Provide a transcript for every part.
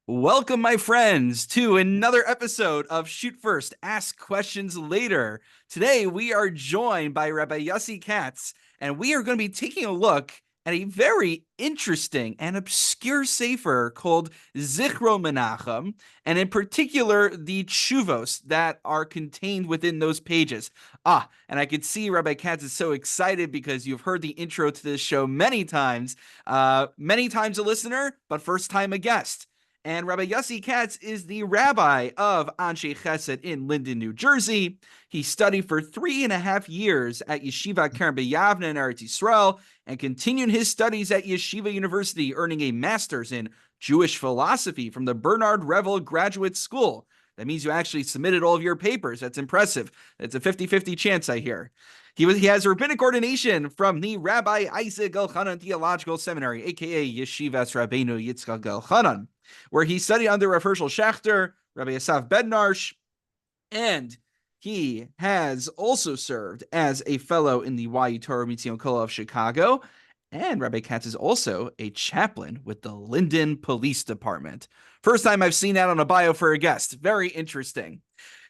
Welcome, my friends, to another episode of Shoot First, Ask Questions Later. Today, we are joined by Rabbi Yossi Katz, and we are going to be taking a look at a very interesting and obscure sefer called Zichron Menachem, and in particular, the tshuvos that are contained within those pages. And I could see Rabbi Katz is so excited because you've heard the intro to this show many times a listener, but first time a guest. And Rabbi Yossi Katz is the rabbi of Anshe Chesed in Linden, New Jersey. He studied for 3.5 years at Yeshiva Keren B'Yavne in Eretz Yisrael and continued his studies at Yeshiva University, earning a master's in Jewish philosophy from the Bernard Revel Graduate School. That means you actually submitted all of your papers. That's impressive. It's a 50-50 chance, I hear. He has rabbinic ordination from the Rabbi Isaac Elchanan Theological Seminary, aka Yeshivas Rabbeinu Yitzchak Elchanan, where he studied under Rav Hershel Schachter, Rabbi Asaf Bednarsh, and he has also served as a fellow in the YU Torah Mitzion Kol of Chicago. And Rabbi Katz is also a chaplain with the Linden Police Department. First time I've seen that on a bio for a guest. Very interesting.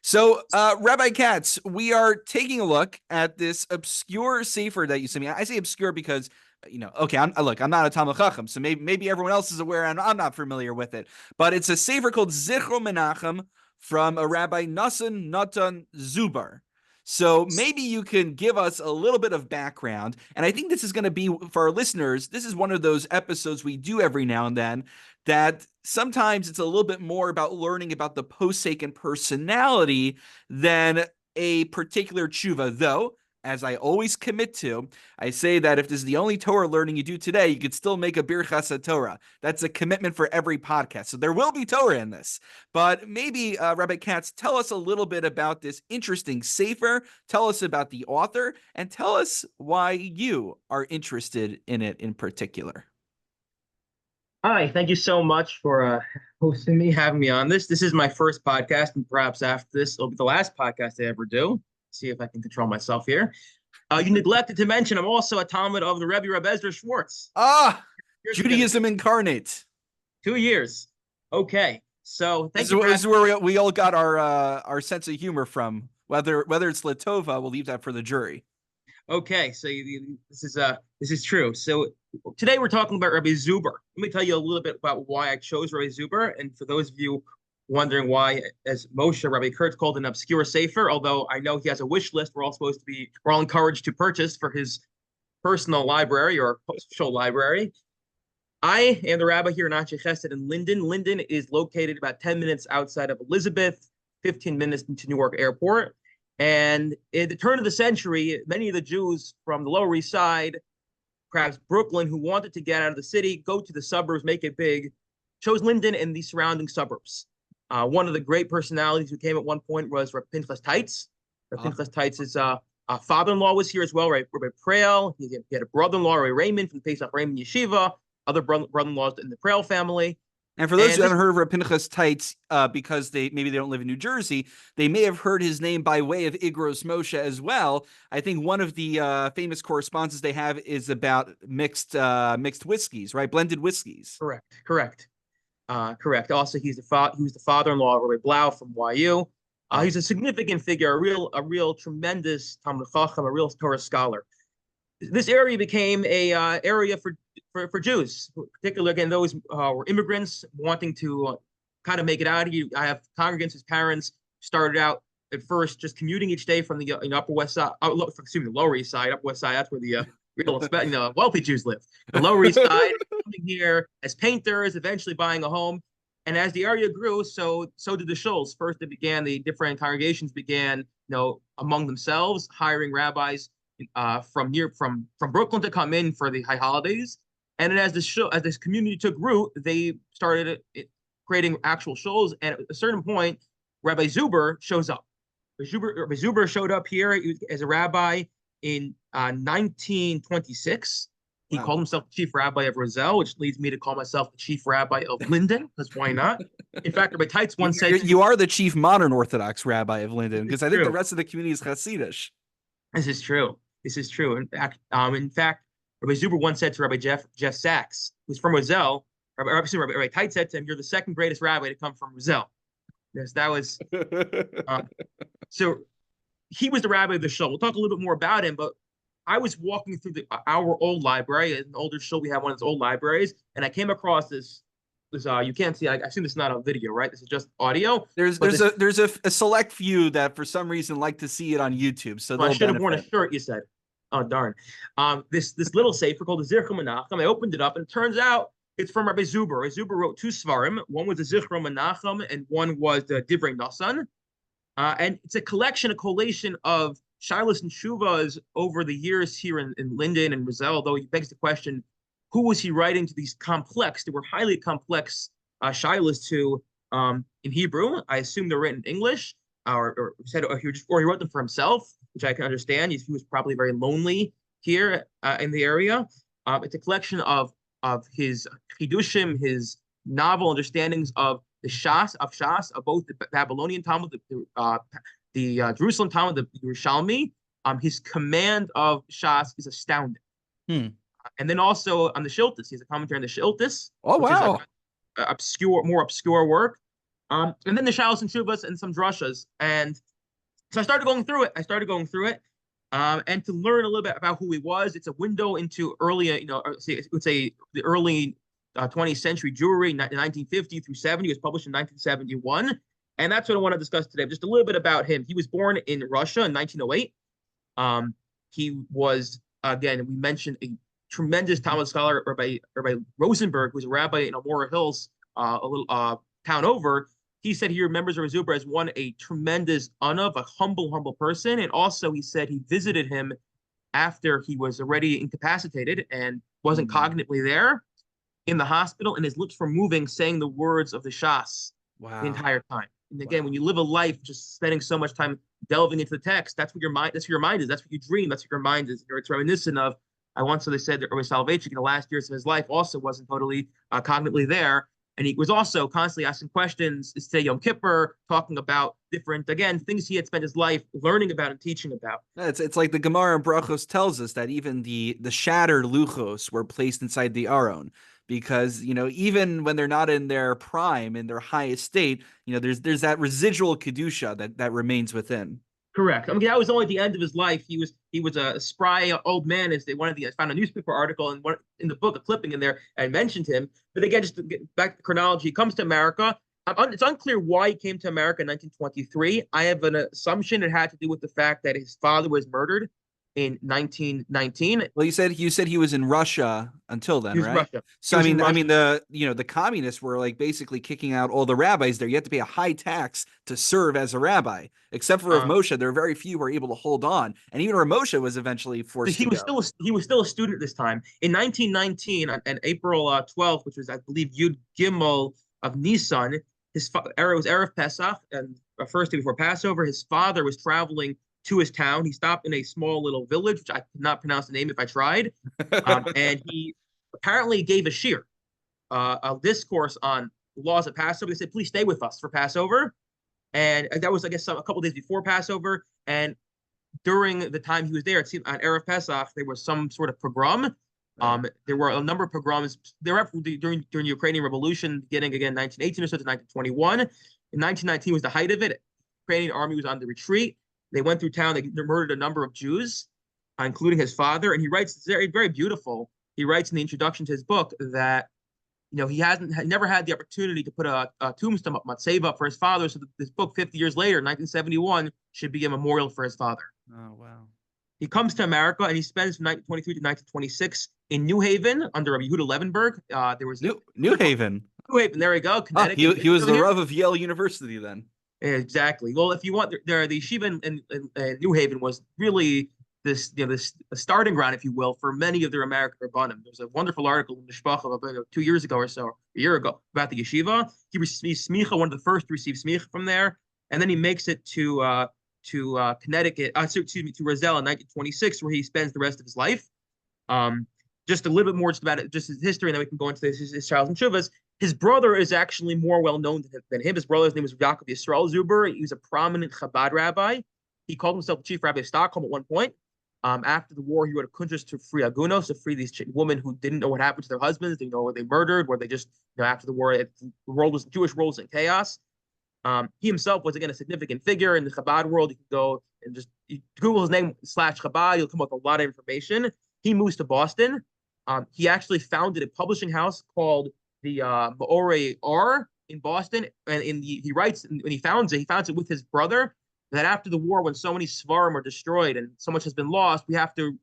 So, Rabbi Katz, we are taking a look at this obscure sefer that you sent me. I say obscure because, okay, I'm not a Talmud Chacham, so maybe everyone else is aware and I'm not familiar with it. But it's a sefer called Zichron Menachem from a Rabbi Nosson Nota Zuber. So maybe you can give us a little bit of background. And I think this is going to be, for our listeners, this is one of those episodes we do every now and then that sometimes it's a little bit more about learning about the posek and personality than a particular tshuva. Though, as I always commit to, I say that if this is the only Torah learning you do today, you could still make a Birchas Torah. That's a commitment for every podcast. So there will be Torah in this. But maybe, Rabbi Katz, tell us a little bit about this interesting sefer, tell us about the author, and tell us why you are interested in it in particular. Hi, thank you so much for hosting me, having me on this. This is my first podcast, and perhaps after this, it'll be the last podcast I ever do. See if I can control myself here. You neglected to mention I'm also a Talmud of the Rebbe Reb Ezra Schwartz. Judaism incarnate. 2 years. Okay, so this is where we all got our sense of humor from. Whether it's Latova, we'll leave that for the jury. Okay, so this is true. So today we're talking about Rabbi Zuber. Let me tell you a little bit about why I chose Rabbi Zuber, and for those of you wondering why, as Moshe, Rabbi Kurtz called an obscure sefer, although I know he has a wish list, we're all encouraged to purchase for his personal library or social library. I am the rabbi here in Anshe Chesed in Linden. Linden is located about 10 minutes outside of Elizabeth, 15 minutes into Newark Airport. And at the turn of the century, many of the Jews from the Lower East Side, perhaps Brooklyn, who wanted to get out of the city, go to the suburbs, make it big, chose Linden and the surrounding suburbs. One of the great personalities who came at one point was Rabbi Pinchas Teitz. Rabbi Pinchas Teitz's father-in-law was here as well, Rabbi Preil. He had a brother-in-law, Rabbi Raymond from the Pesach Raymond Yeshiva, other brother-in-laws in the Preil family. And for those who haven't heard of Rabbi Pinchas Teitz, because maybe they don't live in New Jersey, they may have heard his name by way of Igros Moshe as well. I think one of the famous correspondences they have is about mixed whiskeys, right? Blended whiskeys. Correct. Also, he was the father-in-law of Rabbi Blau from YU. He's a significant figure, a real tremendous Talmud Chacham, a real Torah scholar. This area became a area for Jews, particularly again those were immigrants wanting to kind of make it out. I have congregants whose parents started out at first just commuting each day from the Upper West Side, the Lower East Side, Upper West Side. That's where the real wealthy Jews live. The Lower East Side, coming here as painters, eventually buying a home. And as the area grew, so did the shuls. First, the different congregations began, among themselves, hiring rabbis from Brooklyn to come in for the high holidays. And then as this community took root, they started creating actual shuls. And at a certain point, Rabbi Zuber shows up. Rabbi Zuber showed up here as a rabbi in 1926. He called himself the chief rabbi of Roselle, which leads me to call myself the chief rabbi of Linden, because why not? In fact, Rabbi Teitz once said... You are the chief modern Orthodox rabbi of Linden, because I think the rest of the community is Hasidish. This is true. In fact, Rabbi Zuber once said to Rabbi Jeff Sachs, who's from Roselle, Rabbi Katz said to him, "You're the second greatest rabbi to come from Roselle." Yes, that was so. He was the rabbi of the shul. We'll talk a little bit more about him, but I was walking through our old library, an older shul. We have one of those old libraries, and I came across this. You can't see. I assume this is not on video, right? This is just audio. There's a select few that for some reason like to see it on YouTube, so I they'll should have worn a benefit. shirt. You said, "Oh darn!" This little sefer called the Zichron Menachem. I opened it up, and it turns out it's from Rabbi Zuber. Rabbi Zuber wrote two svarim. One was the Zichron Menachem, and one was the Divrei Nosson. And it's a collation of shilas and shuvas over the years here in Linden and Roselle, though he begs the question, who was he writing to these complex, they were highly complex shilas to in Hebrew? I assume they're written in English, or he wrote them for himself, which I can understand. He was probably very lonely here in the area. It's a collection of his chidushim, his novel understandings of the Shas of both the Babylonian Talmud, the Jerusalem Talmud, the Yerushalmi. His command of Shas is astounding. And then also on the Shiltis, he has a commentary on the Shiltis. Oh, wow. Is more obscure work. And then the Shalos and Shuvas and some drushas. And so I started going through it. And to learn a little bit about who he was, it's a window into early, the early 20th century Jewry, 1950 through 70. It was published in 1971. And that's what I want to discuss today. Just a little bit about him. He was born in Russia in 1908. He was, again, we mentioned a tremendous Talmud scholar, Rabbi Rosenberg, who was a rabbi in Amora Hills, a little town over. He said he remembers Rav Zuber as a tremendous anav, a humble person. And also he said he visited him after he was already incapacitated and wasn't cognitively there in the hospital, and his lips were moving, saying the words of the Shas the entire time. And again, when you live a life just spending so much time delving into the text, that's what your mind is. That's what you dream. That's what your mind is. It's reminiscent of. They said that Rabbi Soloveitchik in the last years of his life also wasn't totally cognitively there, and he was also constantly asking questions. Say Yom Kippur, talking about different things he had spent his life learning about and teaching about. It's like the Gemara in Brachos tells us that even the shattered luchos were placed inside the Aron. Because, even when they're not in their prime, in their highest state, there's that residual kedusha that remains within. Correct. I mean, that was only at the end of his life. He was a spry old man, as I found a newspaper article and in the book, a clipping in there, and mentioned him. But again, just to get back to the chronology, he comes to America. It's unclear why he came to America in 1923. I have an assumption it had to do with the fact that his father was murdered in 1919. Well, you said he was in Russia until then, right? Russia. So I mean the communists were like basically kicking out all the rabbis there. You have to pay a high tax to serve as a rabbi. Except for Rav Moshe, there are very few who were able to hold on, and even Rav Moshe was eventually forced. He was still a student at this time. In 1919, on April 12th, which was I believe Yud Gimel of Nisan, it was Erev Pesach and first day before Passover. His father was traveling to his town. He stopped in a small little village, which I could not pronounce the name if I tried. And he apparently gave a shir, a discourse on the laws of Passover. They said, please stay with us for Passover. And that was, I guess, a couple days before Passover. And during the time he was there, it seemed on Erev Pesach, there was some sort of pogrom. There were a number of pogroms during the Ukrainian Revolution, beginning again 1918 or so to 1921. In 1919 was the height of it. The Ukrainian army was on the retreat. They went through town. They murdered a number of Jews, including his father. And he writes, it's very, very beautiful. He writes in the introduction to his book that, he never had the opportunity to put a tombstone up, matzeva up for his father. So this book, 50 years later, 1971, should be a memorial for his father. Oh, wow. He comes to America and he spends from 1923 to 1926 in New Haven under Rabbi Yehuda Levenberg. There was New Haven. New Haven. There we go. Connecticut. He was the Rav of Yale University then. Exactly. Well, if you want, the yeshiva in New Haven was really this starting ground, if you will, for many of their American rabbanim. There's a wonderful article in the Shpacha about 2 years ago or so, a year ago, about the yeshiva. He received smicha, one of the first to receive smicha from there, and then he makes it to Connecticut, to Roselle in 1926, where he spends the rest of his life. Just a little bit more just about it, just his history, and then we can go into his trials and shuvas. His brother is actually more well known than him. His brother's name was Rabbi Yossi Zuber. He was a prominent Chabad rabbi. He called himself the chief rabbi of Stockholm at one point. After the war, he wrote a kuntres to free agunos, to free these women who didn't know what happened to their husbands, didn't know were they murdered, were they just, after the war, the world was, Jewish world was in chaos. He himself was, again, a significant figure in the Chabad world. You can go and just Google his name / Chabad. You'll come up with a lot of information. He moves to Boston. He actually founded a publishing house called the Maore R in Boston. And he writes, when he founds it with his brother, that after the war, when so many Svarim are destroyed and so much has been lost, we have to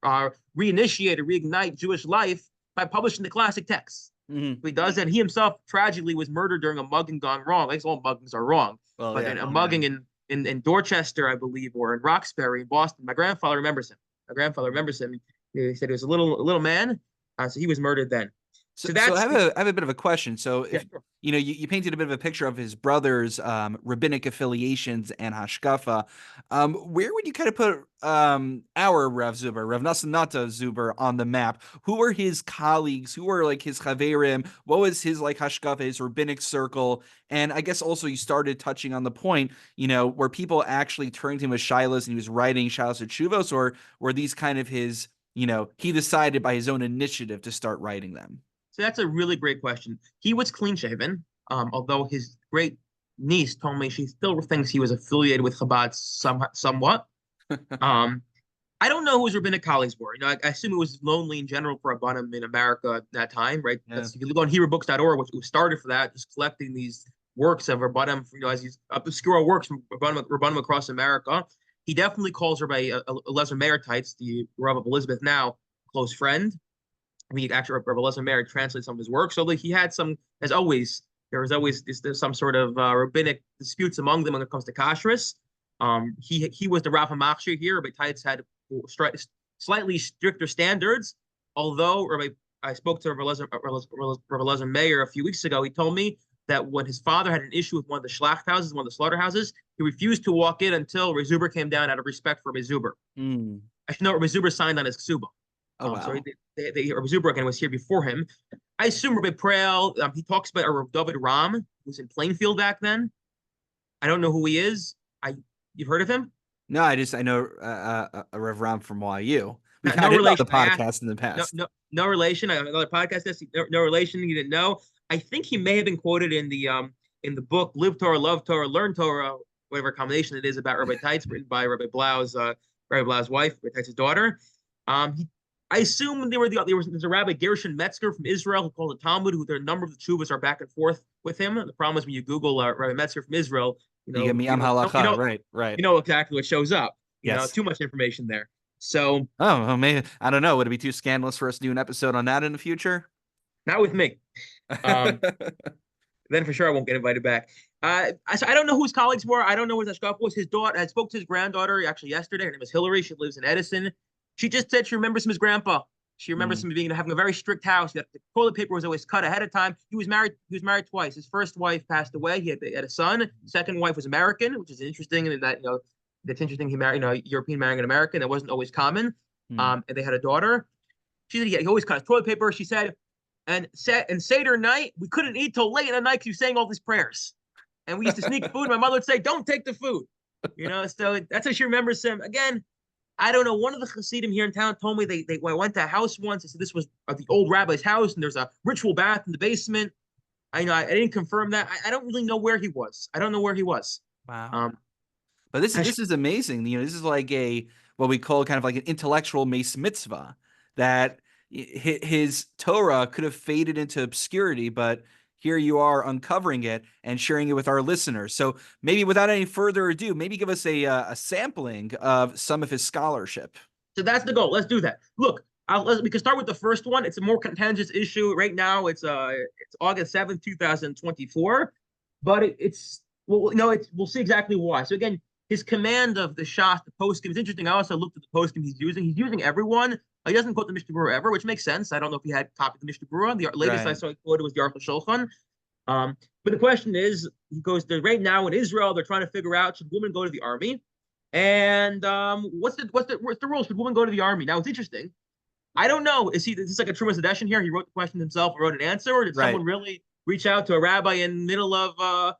reinitiate or reignite Jewish life by publishing the classic texts. Mm-hmm. He does that. He himself tragically was murdered during a mugging gone wrong. I guess all muggings are wrong. Well, but yeah, a mugging in Dorchester, I believe, or in Roxbury, in Boston. My grandfather remembers him. He said he was a little man, so he was murdered then. So I have a bit of a question. So if sure. You painted a bit of a picture of his brother's rabbinic affiliations and hashkafa. Where would you kind of put our Rav Zuber, Rav Nosson Nota Zuber, on the map? Who were his colleagues? Who were like his chaverim? What was his like hashkafa, his rabbinic circle? And I guess also you started touching on the point, where people actually turned to him as shilas and he was writing shilas or chuvos, or were these kind of his, he decided by his own initiative to start writing them? So that's a really great question. He was clean shaven, although his great niece told me she still thinks he was affiliated with Chabad somewhat. I don't know who his rabbinic colleagues were. I assume it was lonely in general for Rabbanim in America at that time, right? Yeah. If you look on HebrewBooks.org, which was started for that, just collecting these works of Rabbanim, as these obscure works from Rabbanim across America. He definitely calls Rabbi Eliezer Meir-Teitz, the Rav of Elizabeth now, close friend. I mean, actually, Rabbi Eliezer Meir translates some of his work. So he had some, as always, there's some sort of rabbinic disputes among them when it comes to kashrus. He was the Rav HaMachshir here. Rabbi Teitz had slightly stricter standards. Although I spoke to Rabbi Eliezer Meir a few weeks ago, he told me that when his father had an issue with one of the schlachthouses, one of the slaughterhouses, he refused to walk in until Rabbi Zuber came down out of respect for Rabbi Zuber. I should know Rabbi Zuber signed on his ksuba. Oh, wow. So Rabbi Zuber again was here before him. I assume Rabbi Preil, he talks about Rabbi David Ram, who was in Plainfield back then. I don't know who he is. You've heard of him? No, I know Rev Ram from YU. We've No had him on relation. the podcast in the past. No relation. I have another podcast. No relation. You didn't know. I think he may have been quoted in the book Live Torah, Love Torah, Learn Torah, whatever combination it is, about Rabbi Teitz, written by Rabbi Blau's wife, Rabbi Teitz's daughter. I assume there's a Rabbi Gershon Metzger from Israel who called the Talmud, who there a number of the chuvas are back and forth with him. The problem is when you Google Rabbi Metzger from Israel, you get Miyam Halacha, right. You know exactly what shows up. Yes. Too much information there. So, well, maybe, I don't know. Would it be too scandalous for us to do an episode on that in the future? Not with me. Then for sure I won't get invited back. I don't know who his colleagues were. I don't know what his hashkafa was. His daughter, I spoke to his granddaughter actually yesterday. Her name is Hillary. She lives in Edison. She just said she remembers him as grandpa. She remembers him having a very strict house. The toilet paper was always cut ahead of time. He was married twice. His first wife passed away. He had a son. Second wife was American, which is interesting. And that's interesting. He married, European marrying an American. That wasn't always common. And they had a daughter. She said he always cut his toilet paper. She said, and Seder night, we couldn't eat till late in the night because he was saying all these prayers. And we used to sneak food. My mother would say, don't take the food. So that's how she remembers him. Again, I don't know. One of the Hasidim here in town told me they went to a house once. They said this was the old rabbi's house, and there's a ritual bath in the basement. I didn't confirm that. I don't really know where he was. I don't know where he was. Wow. But this is amazing. This is like what we call kind of like an intellectual mace mitzvah, that his Torah could have faded into obscurity, but here you are uncovering it and sharing it with our listeners. So maybe without any further ado, maybe give us a sampling of some of his scholarship. So that's the goal. Let's do that. Look, we can start with the first one. It's a more contentious issue right now. It's August 7th, 2024, but we'll see exactly why. So again, his command of the Shas, the poskim, is interesting. I also looked at the poskim he's using. He's using everyone. He doesn't quote the Mishnah Berurah ever, which makes sense. I don't know if he had copied the Mishnah Berurah. The latest I saw he quoted was the Aruch LaShulchan. But the question is, he goes, right now in Israel, they're trying to figure out, should women go to the army? And what's the rule? Should women go to the army? Now, it's interesting. I don't know. Is this like a Trumas Edition here? He wrote the question himself and wrote an answer? Or did someone really reach out to a rabbi in the middle of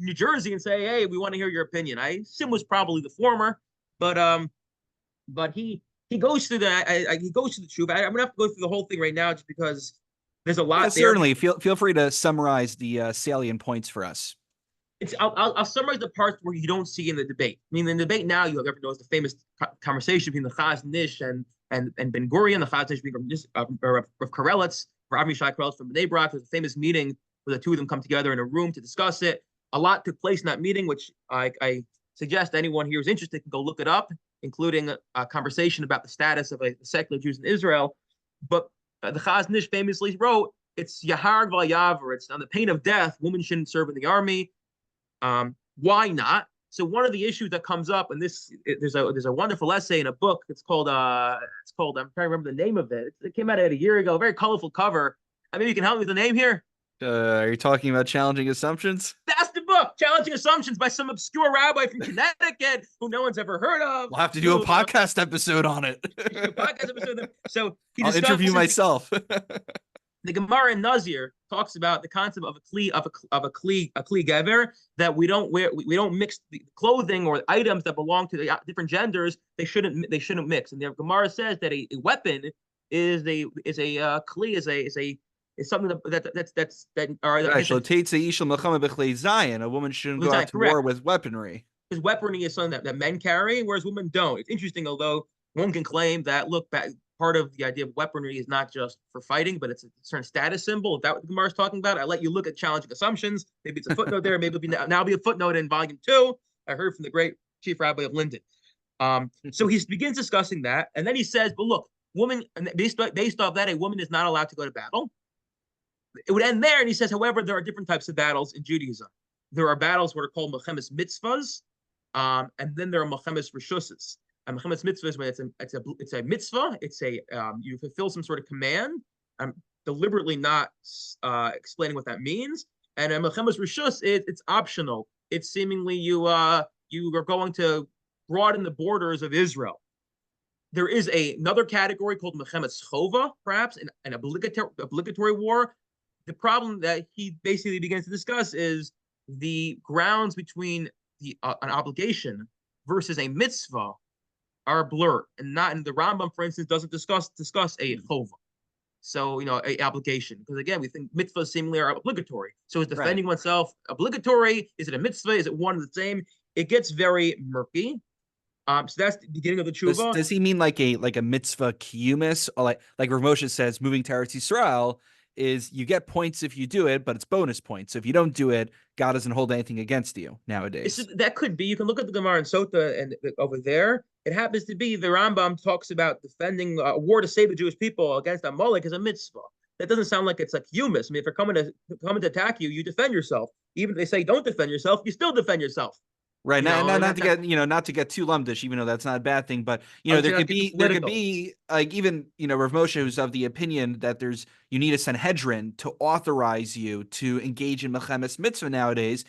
New Jersey and say, hey, we want to hear your opinion? I assume it was probably the former. But But he goes through he goes through the truth. I'm gonna have to go through the whole thing right now just because there's a lot there. Certainly. Feel free to summarize the salient points for us. I'll summarize the parts where you don't see in the debate. I mean, in the debate now, everyone knows the famous conversation between the Chaz Nish and Ben Gurion, the Chaz Nish being Rav Karelitz, Rav Yishai Karelitz from Bnei Brak. There's a famous meeting where the two of them come together in a room to discuss it. A lot took place in that meeting, which I suggest anyone here who's interested can go look it up, including a conversation about the status of the secular Jews in Israel. But the Chaz Nish famously wrote, it's Yahar V'Yavar, it's on the pain of death, women shouldn't serve in the army. Why not? So one of the issues that comes up, and there's a wonderful essay in a book. It's called I'm trying to remember the name of it. It came out a year ago. A very colorful cover. Maybe you can help me with the name here. Are you talking about Challenging Assumptions? That's the book, Challenging Assumptions, by some obscure rabbi from Connecticut who no one's ever heard of. We'll have to do a podcast episode on it. So I'll interview myself. The Gemara in Nazir talks about the concept of a kli gever, that we don't mix the clothing or items that belong to the different genders. They shouldn't mix. And the Gemara says that a weapon is something a woman shouldn't go out to war with weaponry. Because weaponry is something that men carry, whereas women don't. It's interesting, although one can claim that part of the idea of weaponry is not just for fighting, but it's a certain status symbol. Is that what the Gemara is talking about? I let you look at Challenging Assumptions. Maybe it's a footnote there. Maybe it'll now be a footnote in volume 2. I heard from the great Chief Rabbi of Linden. So he begins discussing that, and then he says, "But look, woman, based off that, a woman is not allowed to go to battle." It would end there, and he says, however, there are different types of battles in Judaism. There are battles what are called mechemes mitzvahs, and then there are mechemes reshuses. And mechemes mitzvah is when it's a mitzvah. It's you fulfill some sort of command. I'm deliberately not explaining what that means. And a mechemes reshus, it's optional. It's seemingly you are going to broaden the borders of Israel. There is another category called mechemes chova, perhaps an obligatory war. The problem that he basically begins to discuss is the grounds between an obligation versus a mitzvah are blurred, and the Rambam, for instance, doesn't discuss a chova. So a obligation, because again, we think mitzvahs seemingly are obligatory. So is defending oneself obligatory? Is it a mitzvah? Is it one and the same? It gets very murky. So that's the beginning of the tshuva. Does he mean like a mitzvah kiyumis, or like Rav Moshe says, moving to Eretz Yisrael is you get points if you do it, but it's bonus points. So if you don't do it, God doesn't hold anything against you nowadays. That could be. You can look at the Gemara in Sota and over there. It happens to be the Rambam talks about defending a war to save the Jewish people against Amalek as a mitzvah. That doesn't sound like it's like humus. I mean, if they're coming to attack you, you defend yourself. Even if they say don't defend yourself, you still defend yourself. Right. Not to get too lumdish, even though that's not a bad thing, but there could be like even Rav Moshe, who's of the opinion that you need a Sanhedrin to authorize you to engage in mechemes mitzvah nowadays.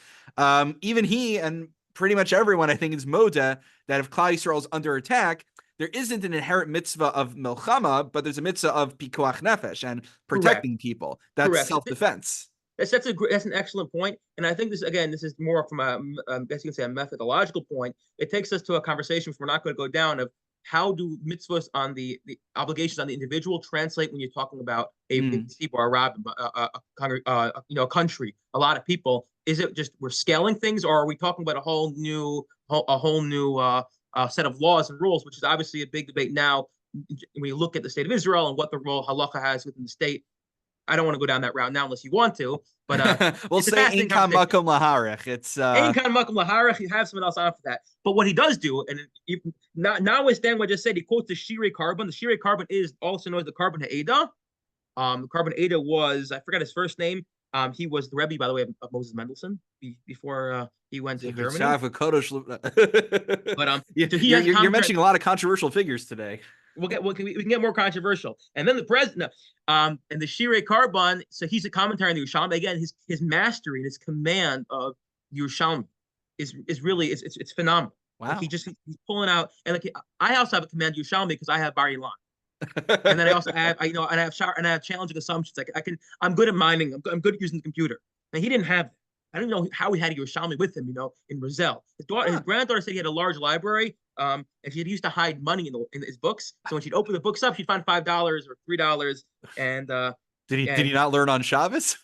Even he and pretty much everyone, I think, is moda that if Klal Yisrael is under attack, there isn't an inherent mitzvah of milchama, but there's a mitzvah of pikuach nefesh and protecting people. That's self-defense. That's an excellent point, and I think this is more from I guess you can say a methodological point. It takes us to a conversation which we're not going to go down of how do mitzvahs on the obligations on the individual translate when you're talking about a country, a lot of people. Is it just we're scaling things, or are we talking about a whole new set of laws and rules, which is obviously a big debate now when you look at the state of Israel and what the role halacha has within the state. I don't want to go down that route now unless you want to, but we'll say Ein Kan Makom Laharech. It's Ein Kan Makom Laharech. You have someone else on for that. But what he does do, and notwithstanding what I just said, he quotes the Shirei Carbon. The Shirei Carbon is also known as the Carbon Ha'eda. The Carbon Ha'eda was, I forgot his first name. He was the Rebbe, by the way, of Moses Mendelssohn before he went to Germany. But you're mentioning a lot of controversial figures today. We can get more controversial. And then the president, and the Shirei Carbon. So he's a commentary on the Yerushalmi. Again, his mastery and his command of Yerushalmi is really it's phenomenal. Wow. Like he's pulling out, and like I also have a command Yerushalmi because I have Bar Ilan. And then I also have I have challenging assumptions. I'm good at mining. I'm good at using the computer. And he didn't have that. I don't know how he had a Yerushalmi with him, in Roselle. His granddaughter said he had a large library. And she used to hide money in his books. So when she'd open the books up, she'd find $5 or $3. And did he not learn on Shabbos?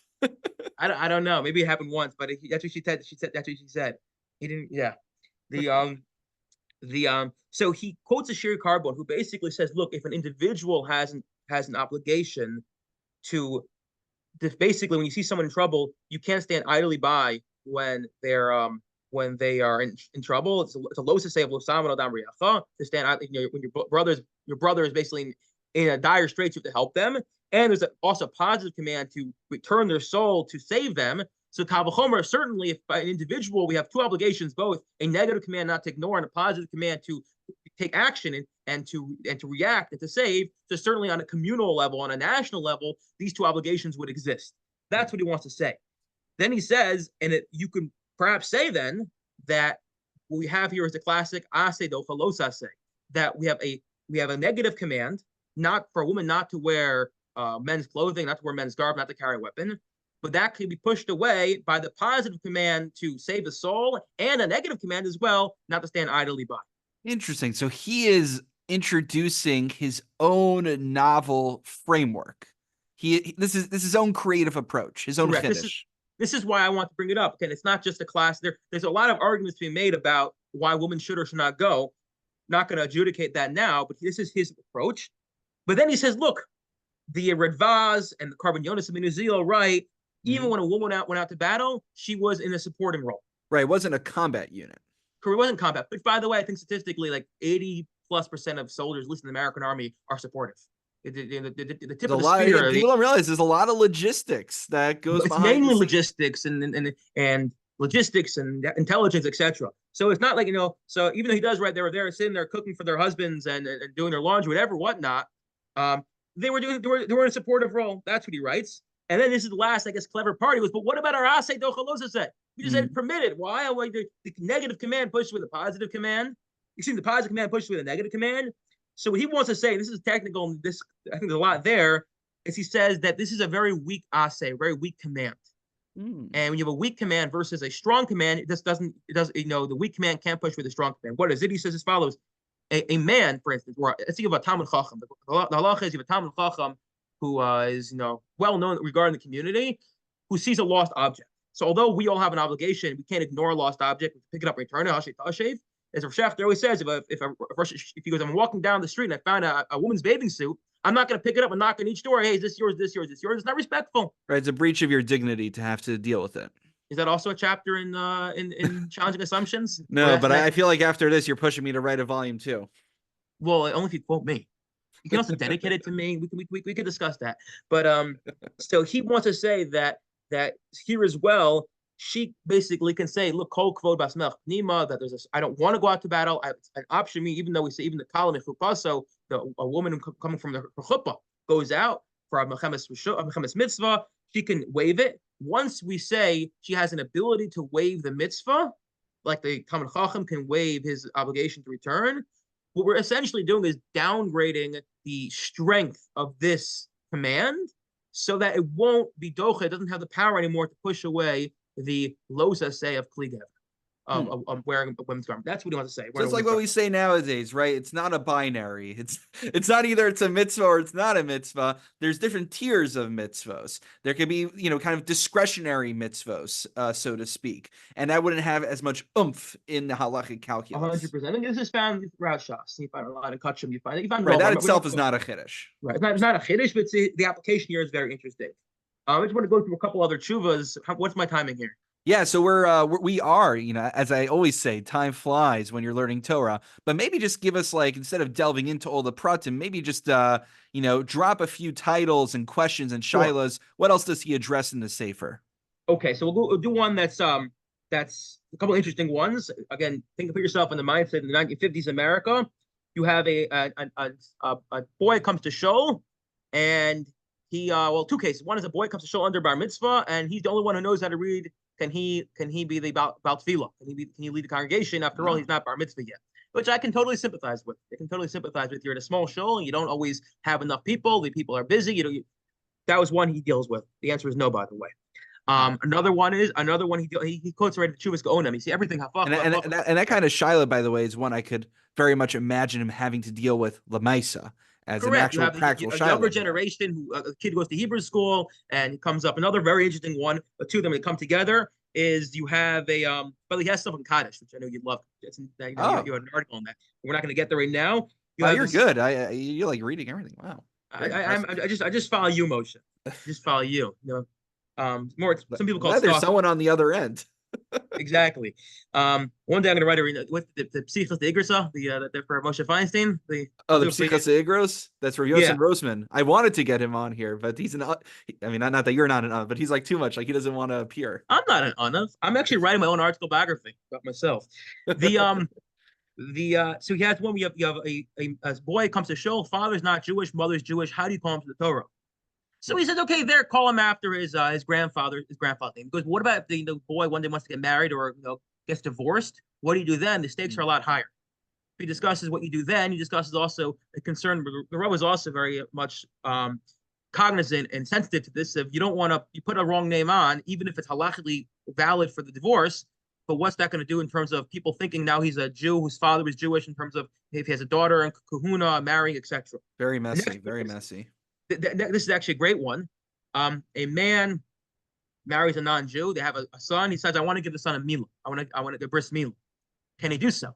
I don't know. Maybe it happened once, but that's what she said. She said that's what she said. He didn't. Yeah. So he quotes a Shiri Carbone who basically says, look, if an individual has an obligation to basically, when you see someone in trouble, you can't stand idly by when they are in trouble. It's a low to say of Losam Adam Riacha, to stand when your brother is basically in a dire straits, you have to help them. And there's also a positive command to return their soul to save them. So Kavachomer, certainly if by an individual, we have two obligations, both a negative command not to ignore and a positive command to take action and to react and to save. So certainly on a communal level, on a national level, these two obligations would exist. That's what he wants to say. Then he says, and you can perhaps say then that what we have here is the classic ase docha los ase, that we have a negative command, not for a woman not to wear men's clothing, not to wear men's garb, not to carry a weapon, but that can be pushed away by the positive command to save the soul and a negative command as well, not to stand idly by. Interesting. So he is introducing his own novel framework. This is his own creative approach, his own chiddush. This is why I want to bring it up. Again, it's not just a class. There's a lot of arguments to be made about why women should or should not go. Not going to adjudicate that now, but this is his approach. But then he says, look, the Redvaz and the Carbon Yonis and Minuzil, right? Even when a woman went out to battle, she was in a supporting role. Right. It wasn't a combat unit. It wasn't combat. But by the way, I think statistically, like 80+% of soldiers listed in the American Army are supportive. The tip of the spear. People don't realize there's a lot of logistics that goes behind. It's mainly logistics and logistics and intelligence, etc. So it's not like, so even though he does, right, they were there sitting there cooking for their husbands and doing their laundry, whatnot, they were in a supportive role. That's what he writes. And then this is the last, I guess, clever part. He was, but what about our ase dochalosa set? We just said it's permitted. Why? The negative command pushed with a positive command. The positive command pushed with a negative command. So what he wants to say, this is technical, I think there's a lot there, is he says that this is a very weak ase, a very weak command. And when you have a weak command versus a strong command, the weak command can't push with a strong command. What is it? He says as follows. A man, for instance, let's think of a Talmud Chacham. The halacha is you have a Talmud Chacham who is well known regarding the community, who sees a lost object. So although we all have an obligation, we can't ignore a lost object, we pick it up and return it. As Rav Shafter always says, if he goes, I'm walking down the street and I found a woman's bathing suit, I'm not going to pick it up and knock on each door. Hey, is this yours? This yours? This yours? It's not respectful. Right, it's a breach of your dignity to have to deal with it. Is that also a chapter in challenging assumptions? No, but I feel like after this, you're pushing me to write a volume 2. Well, only if you quote me. You can also dedicate it to me. We could discuss that. But so he wants to say that here as well, she basically can say, look, kol kvod basmech nima, that I don't want to go out to battle. It's an option me, even though we say even the kalam mechupaso, a woman coming from the chuppah goes out for a mechemes mitzvah, she can waive it. Once we say she has an ability to waive the mitzvah, like the Talmud Chacham can waive his obligation to return, what we're essentially doing is downgrading the strength of this command so that it won't be docha. It doesn't have the power anymore to push away the losa say of kligev, of wearing a women's garment. That's what he wants to say. So it's like what we say nowadays, right? It's not a binary. It's not either it's a mitzvah or it's not a mitzvah. There's different tiers of mitzvos. There could be, kind of discretionary mitzvos, so to speak. And that wouldn't have as much oomph in the halachic calculus. 100%. I think this is found throughout Shas. You find a lot of kachim. You find right. That itself is not a chiddush. Right. It's not a chiddush, but the application here is very interesting. I just want to go through a couple other tshuvas. What's my timing here? Yeah, so we are, as I always say, time flies when you're learning Torah. But maybe just give us, like, instead of delving into all the pratim, maybe just drop a few titles and questions and shilas. Sure. What else does he address in the Sefer? Okay, so we'll do one that's a couple of interesting ones. Again, put yourself in the mindset in the 1950s America. You have a boy comes to shul, and he two cases. One is a boy comes to shul under bar mitzvah, and he's the only one who knows how to read. Can he be the Baal Tefillah? Can he lead the congregation? After all, he's not bar mitzvah yet, which I can totally sympathize with. You're in a small shul and you don't always have enough people. The people are busy. That was one he deals with. The answer is no, by the way. Another one he quotes right at Chuvas Gaonim. You see everything. And that kind of Shiloh, by the way, is one I could very much imagine him having to deal with Lamaisa as an Correct. You actual have practical a Shiloh. younger generation who a kid goes to Hebrew school and he comes up. Another very interesting one. The two of them that come together is you have but he has stuff in Kaddish, which I know you'd love. You had an article on that. We're not going to get there right now. You're good. You like reading everything. Wow. I just follow you, Moshe. Just follow you. More some people call it there's someone on the other end. Exactly. One day I'm going to write with the Psichas de Igrasa, the for Moshe Feinstein. The Psichas de Igros. That's Rav Yossi Rosman. I wanted to get him on here, but he's not that you're not an but he's like too much. Like he doesn't want to appear. I'm not an unav. I'm actually writing my own article biography about myself. So he has one. You have a boy comes to show, father's not Jewish, mother's Jewish. How do you call him to the Torah? So he says, okay, there, call him after his grandfather's name. Because what about if the boy one day wants to get married or gets divorced? What do you do then? The stakes are a lot higher. He discusses what you do then. He discusses also a concern. The Rav is also very much cognizant and sensitive to this. If you don't want to, you put a wrong name on, even if it's halachically valid for the divorce. But what's that going to do in terms of people thinking now he's a Jew whose father was Jewish? In terms of if he has a daughter and kahuna, marrying, etc. Very messy. Very messy. This is actually a great one. A man marries a non-Jew. They have a son. He says, "I want to give the son a milah. I want to give bris milah. Can he do so?"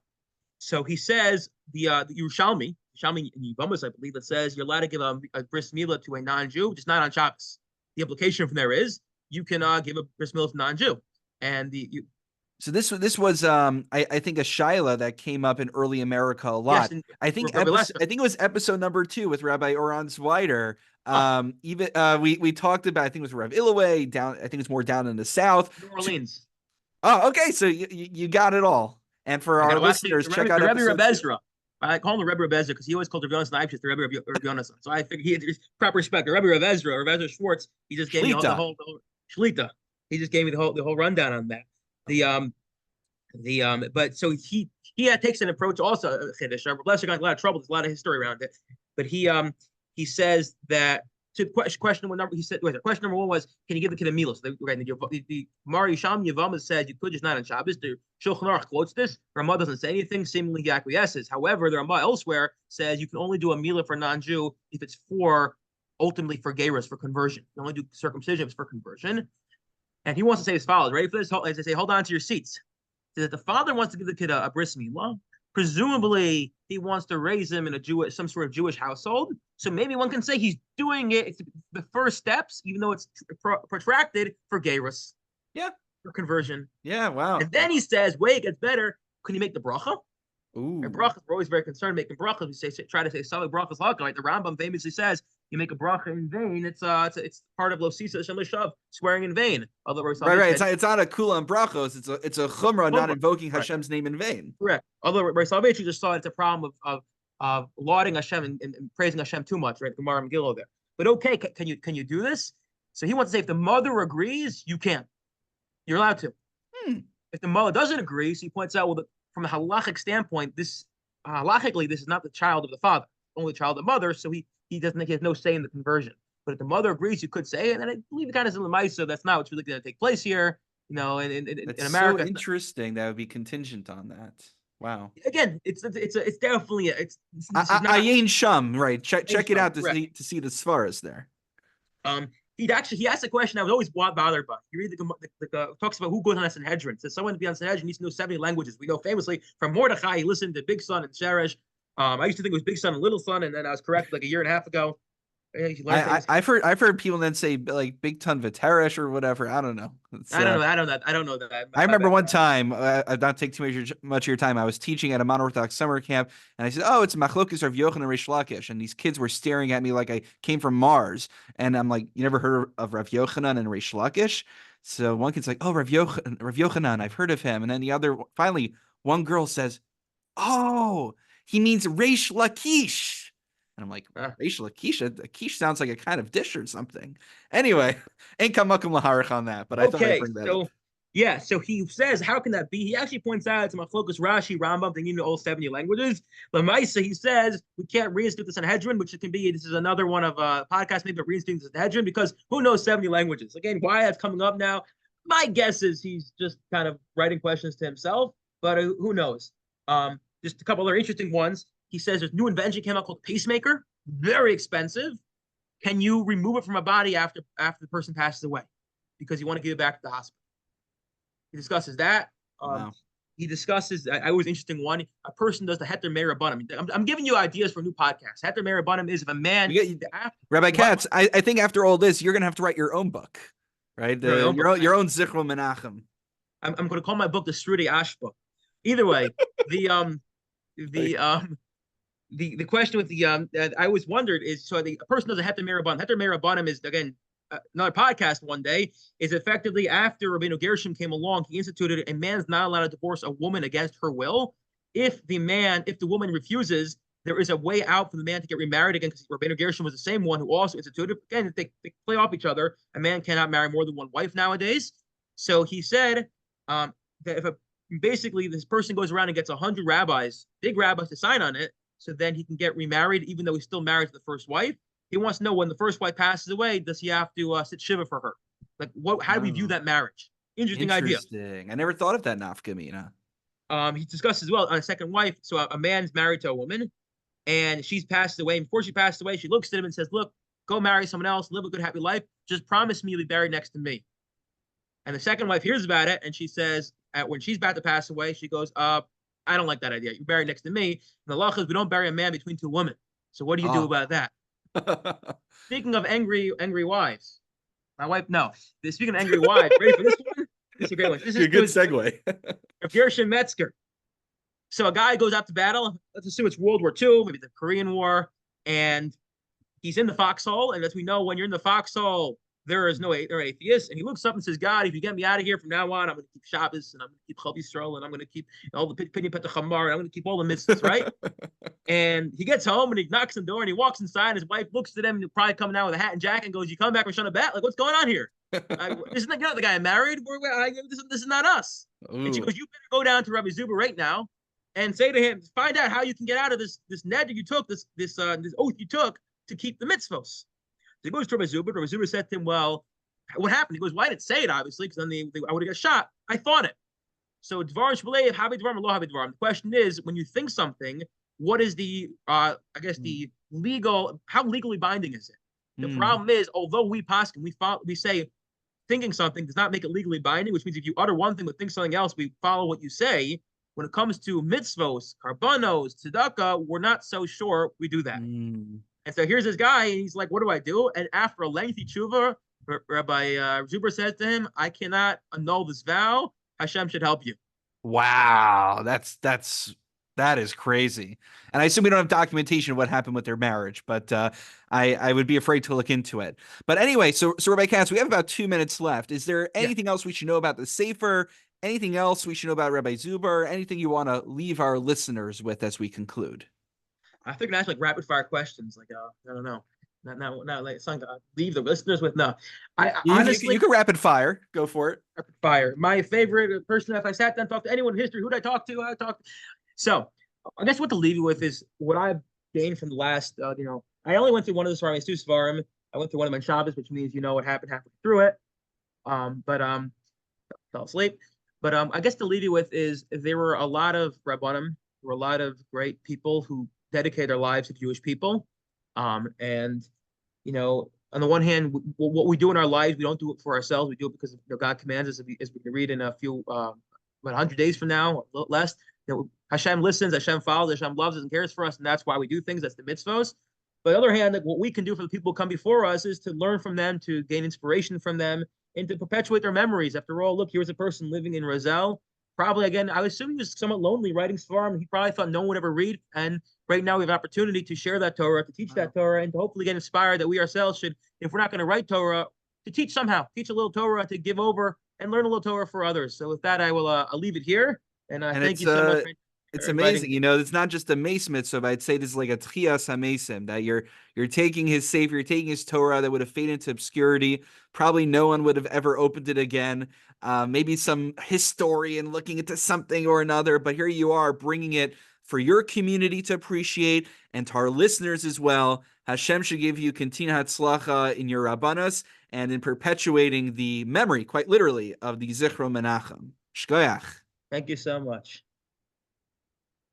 So he says, the Yerushalmi in Yevamos, I believe, that says you're allowed to give a bris milah to a non-Jew, just not on Shabbos. The implication from there is you can give a bris milah to a non-Jew, and So this was I think a Shaila that came up in early America a lot. Yes, I think it was episode number 2 with Rabbi Oran Zwider. Even we talked about, I think it was Rav Illaway down. I think it's more down in the South, New Orleans. Oh, okay. So you got it all. And for our listeners, check out Rabbi Ezra. I call him the Rabbi Ezra because he always called Rabbi Yonasson the Rabbi Yonasson. So I figured he had proper respect. Rabbi Ezra Schwartz. He just gave me the whole Shlita. He just gave me the whole rundown on that. But so he takes an approach also. Chiddush. Blessed got a lot of trouble. There's a lot of history around it. But he says that to question number question number 1 was, can you give the kid a milah? So the Mari Sham Yavama says you could, just not on Shabbos. The Shulchan Aruch quotes this. Ramah doesn't say anything. Seemingly he acquiesces. However, the Ramah elsewhere says you can only do a milah for non-Jew if it's ultimately for gerus, for conversion. You can only do circumcision if it's for conversion. And he wants to say as follows. Ready for this? As they say, hold on to your seats. So that the father wants to give the kid a bris milah. Presumably, he wants to raise him in some sort of Jewish household. So maybe one can say he's doing it, the first steps, even though it's protracted, for gerus. Yeah. For conversion. Yeah, wow. And then he says, wait, it gets better. Can you make the bracha? Ooh. And brachas, we're always very concerned making brachas. We try to say solid brachas halakha. Like the Rambam famously says, you make a bracha in vain. It's part of lo sisa Hashem l'shav, swearing in vain. Right. It's not a kula and brachos. It's a chumrah, not invoking Hashem's name in vain. Correct. Although Rabbi Salvation just saw it's a problem of lauding Hashem and praising Hashem too much. Right, Gemara and Gillo there. But okay, can you do this? So he wants to say if the mother agrees, you can. You're allowed to. If the mother doesn't agree, so he points out, from a halachic standpoint, halachically this is not the child of the father, only the child of the mother. So he has no say in the conversion. But if the mother agrees, you could say it. And I believe it kind of is in the Lemaisa. That's not what's really going to take place here. In America. So interesting. That would be contingent on that. Wow. Again, it's definitely Ayin Sham, right? Check it out to see the svaras there. He asked a question I was always bothered by. You read the talks about who goes on a Sanhedrin. Says someone to be on Sanhedrin needs to know 70 languages. We know famously from Mordechai, he listened to Big Son and Sheresh. I used to think it was Big Son and Little Son, and then I was correct like a year and a half ago. I've heard people then say like Big Ton Viteresh or whatever. I don't know. I don't know that. I remember one time, I don't take too much of your time. I was teaching at a Monorthodox summer camp, and I said, "Oh, it's Machlokes Rav Yochanan and Reish Lakish," and these kids were staring at me like I came from Mars. And I'm like, "You never heard of Rav Yochanan and Reish Lakish?" So one kid's like, "Oh, Rav Yochanan, I've heard of him." And then the other, finally, one girl says, "Oh, he means Reish Lakish." And I'm like, Reish Lakish? A quiche sounds like a kind of dish or something. Anyway, ain't kamakum laharich on that, but I thought I'd bring that up. Yeah, so he says, how can that be? He actually points out it's Machlokas Rashi, Rambam, they need all 70 languages. Lamaisa, he says, we can't reinstitute the Sanhedrin, which it can be, this is another one of podcast, maybe reinstituting the Sanhedrin, because who knows 70 languages? Again, why that's coming up now? My guess is he's just kind of writing questions to himself, but who knows? Just a couple other interesting ones. He says there's a new invention came out called pacemaker, very expensive. Can you remove it from a body after the person passes away? Because you want to give it back to the hospital. He discusses that. Wow. He discusses, I was interesting one. A person does the Heter Meir Rabbanim. I'm giving you ideas for a new podcast. Heter Meir Rabbanim is if a man. Rabbi Katz, I think after all this, you're going to have to write your own book, right? Your own Zichron Menachem. I'm going to call my book the Strudy Ash book. Either way, the question with I always wondered is, so a person does a Heter Meir Rabbanim. Heter Meir Rabbanim is, again, another podcast one day, is effectively after Rabbeinu Gershom came along, he instituted a man's not allowed to divorce a woman against her will. If the woman refuses, there is a way out for the man to get remarried again, because Rabbeinu Gershom was the same one who also instituted. Again, they play off each other. A man cannot marry more than one wife nowadays. So he said that if basically this person goes around and gets 100 rabbis, big rabbis, to sign on it, so then he can get remarried, even though he's still married to the first wife. He wants to know when the first wife passes away, does he have to sit shiva for her? Like, how do we view that marriage? Interesting idea. I never thought of that nafkamina. He discussed as well on a second wife. So a man's married to a woman, and she's passed away. And before she passed away, she looks at him and says, "Look, go marry someone else, live a good, happy life. Just promise me you'll be buried next to me." And the second wife hears about it, and she says, when she's about to pass away, she goes, "I don't like that idea. You're buried next to me." And the law is we don't bury a man between two women. So what do you do about that? Speaking of angry wives, my wife. No, speaking of angry wives, ready for this one? This is a great one. This is a good segue. Gershon Metzger. So a guy goes out to battle. Let's assume it's World War II, maybe the Korean War, and he's in the foxhole. And as we know, when you're in the foxhole, there are atheists. And he looks up and says, "God, if you get me out of here from now on, I'm going to keep Shabbos, and I'm going to keep Chol Yisrael, and I'm going to keep all the Pinyin Petach Chamar, and I'm going to keep all the mitzvahs," right? And he gets home and he knocks on the door and he walks inside. His wife looks at him and probably coming out with a hat and jacket and goes, "You come back from Shana Bet? Like, what's going on here? Isn't that the guy I married? This is not us." Ooh. And she goes, "You better go down to Rabbi Zuber right now and say to him, find out how you can get out of this ned that you took, this oath you took to keep the mitzvos." So he goes to Rabbi Zuber. Rabbi Zuber said to him, "Well, what happened?" He goes, "Well, I didn't say it, obviously, because then I would have got shot. I thought it." So Dvarim Shbalev, Habi Dvarim, Lo Habi Dvarim. The question is, when you think something, what is the the legal, how legally binding is it? The problem is, although we paskin, we say thinking something does not make it legally binding, which means if you utter one thing but think something else, we follow what you say. When it comes to mitzvos, karbanos, tzedakah, we're not so sure we do that. And so here's this guy, and he's like, "What do I do?" And after a lengthy tshuva, Rabbi Zuber says to him, "I cannot annul this vow. Hashem should help you." Wow, that is crazy. And I assume we don't have documentation of what happened with their marriage, but I would be afraid to look into it. But anyway, so Rabbi Katz, we have about 2 minutes left. Is there anything else we should know about the Sefer? Anything else we should know about Rabbi Zuber? Anything you want to leave our listeners with as we conclude? I think that's like rapid fire questions. Like, I don't know. Not like something to leave the listeners with. No, honestly, you can rapid fire. Go for it. Rapid fire. My favorite person, if I sat down and talked to anyone in history, who'd I talk to? So I guess what to leave you with is what I've gained from the last, I only went through one of the Svarim, two Svarim. I went through one of my Shabbos, which means what happened halfway through it. But fell asleep. But I guess to leave you with is there were a lot of Rabbanim, there were a lot of great people who dedicate their lives to Jewish people. And on the one hand, what we do in our lives, we don't do it for ourselves. We do it because God commands us, as we can read in a few, 100 days from now, or less. Hashem listens, Hashem follows, Hashem loves us and cares for us, and that's why we do things. That's the mitzvos. But on the other hand, what we can do for the people who come before us is to learn from them, to gain inspiration from them, and to perpetuate their memories. After all, look, here's a person living in Roselle. Probably, again, I assume he was somewhat lonely writing Svarim. He probably thought no one would ever read. And right now we have an opportunity to share that Torah, to teach that Torah, and to hopefully get inspired that we ourselves should, if we're not going to write Torah, to teach somehow, teach a little Torah, to give over and learn a little Torah for others. So with that, I will I'll leave it here. And thank you so much. It's amazing. It's not just a mace mitzvah, but I'd say this is like a tchias hamesim, that you're taking his Sefer, you're taking his Torah that would have faded into obscurity. Probably no one would have ever opened it again. maybe some historian looking into something or another, but here you are bringing it for your community to appreciate and to our listeners as well. Hashem should give you continued hatzlacha in your rabbanos and in perpetuating the memory, quite literally, of the Zichron Menachem. Shkoyach. Thank you so much.